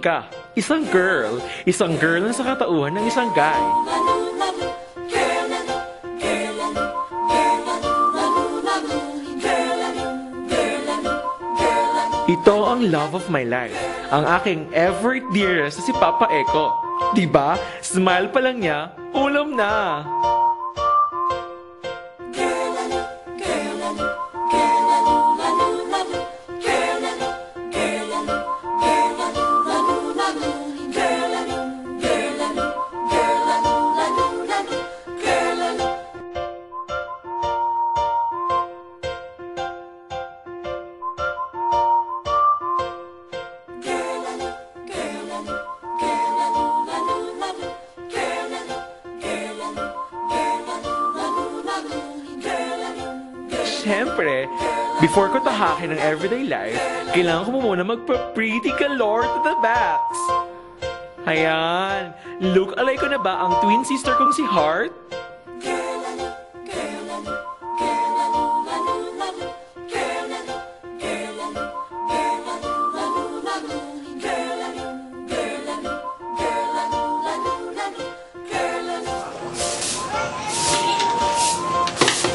Monica, isang girl na sa katauhan ng isang guy. Ito ang love of my life, ang aking ever dearest na si Papa Eko. Diba? Smile pa lang niya, ulam na! Siyempre, before ko tahakin ng everyday life, kailangan ko muna magpa-pretty galore to the backs. Ayan, look alike ko na ba ang twin sister kong si Heart?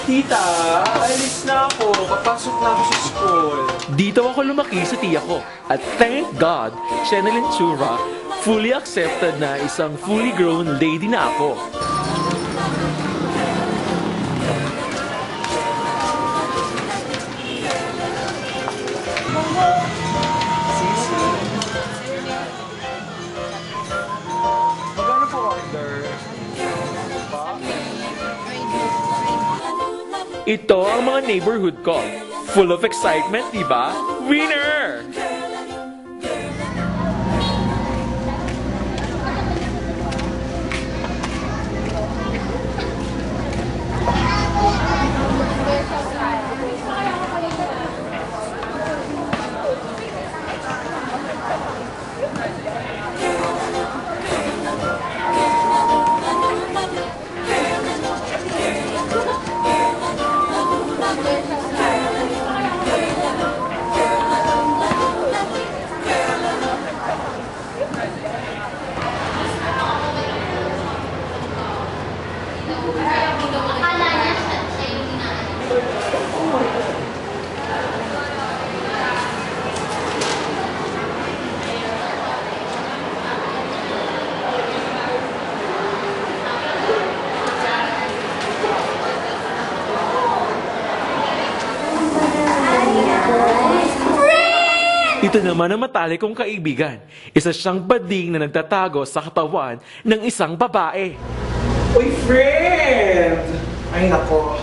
Tita, alis na ako. Papasok na ako sa school. Dito ako lumaki sa tiya ko. At thank God, Chanel Chura, fully accepted na isang fully grown lady na ako. Magkano po order? Ito ang mga neighborhood ko. Full of excitement, diba? Winner! Ito naman ang matalik kong kaibigan. Isa siyang bading na nagtatago sa katawan ng isang babae. Uy, friend! Ay, nako.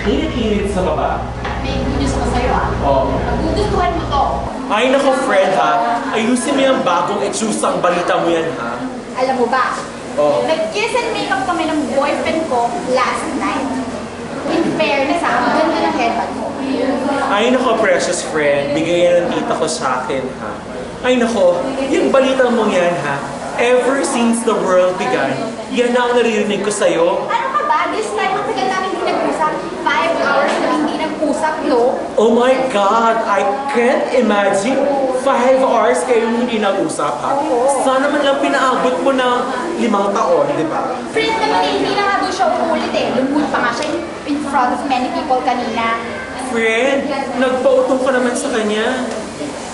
Init-init sa baba. May good news ko sa'yo, ah. Oo. Magugustuhan mo to. Ay, nako, friend, ha? Ayusin mo yung bagong etsusang balita mo yan, ha? Alam mo ba? Oo. Nag-kiss and make up kami ng boyfriend ko last night. In fairness, ah, ang ganda ng headband mo. Ay, nako, precious friend. Bigay yan ng tita ko sa akin, ha? Ay, nako, yung balita mo yan, ha? Ever since the world began, yan na ang naririnig ko sa'yo. Ano ka ba? This time, ang tagal namin hindi nag-usap. 5 hours na hindi nag-usap, no? Oh my God! I can't imagine 5 hours kayong hindi nag-usap, ha? Sana man lang pinaabot mo ng 5 taon, di ba? Friend naman eh, hindi na nga doon siya umulit eh. Lumud pa nga siya in front of many people kanina. Friend, nagpautong ka naman sa kanya.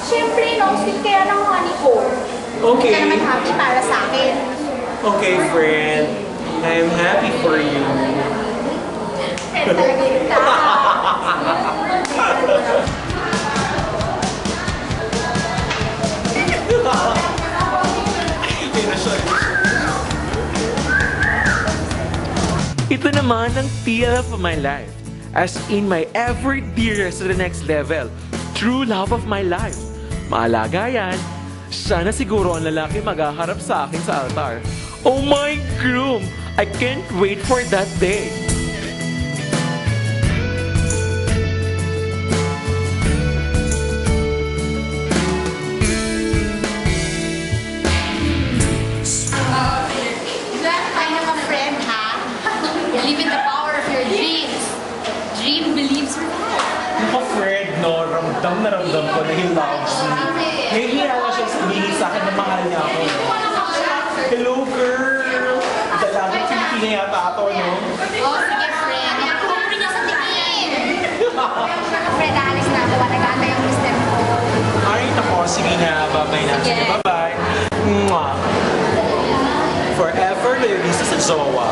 Siyempre, no? Sweet kaya ng honey ko. Hindi ka Okay. naman happy para sa akin. Okay, friend. I'm happy for you. Friend talaga yung tao. Ito naman ang TL of my life. As in my ever dearest to the next level. True love of my life. Maalaga yan. Sana siguro ang lalaki maghaharap sa akin sa altar. Oh my groom! I can't wait for that day. Tayo naman, friend, ha? Believe in the power of your dreams. Dream believes in life. Naku, Fred, no? Ramdam na ramdam ko na he loves me. Nahihiya siya sa sabihin sa akin na mahal niya ako. Hello, girl! Dalagang Pilipina yata ito, no? Oh, sige, friend. Kumpri niya sa tingin. Friend, aalis na ako. Nag-aantay yung mister ko. Ay, nako. Sige na. Bye-bye na. Sige, bye-bye. Mwah. Forever, Lisa sa Zowa.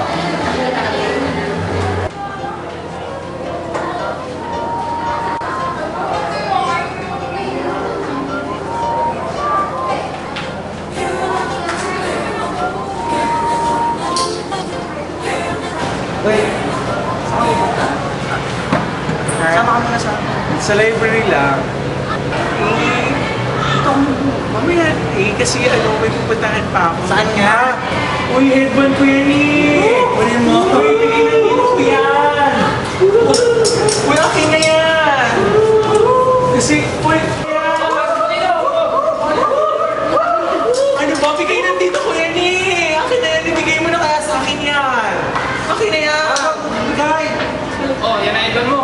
Wait, saan ka pupunta? Sama ka muna sa amin. Sa library lang. Mamaya, kasi may pupuntahan pa ako. Saan nga? Uy, headband ko yan Kunin mo. Uy, bigyan na dito ko yan. Uy, akin na yan. Kasi, uy, ano ba? Bigay na dito ko yan Akin na yan, ibigay mo na kaya sa akin yan. Akin na yan. Bigay. Oh, yan na idol mo.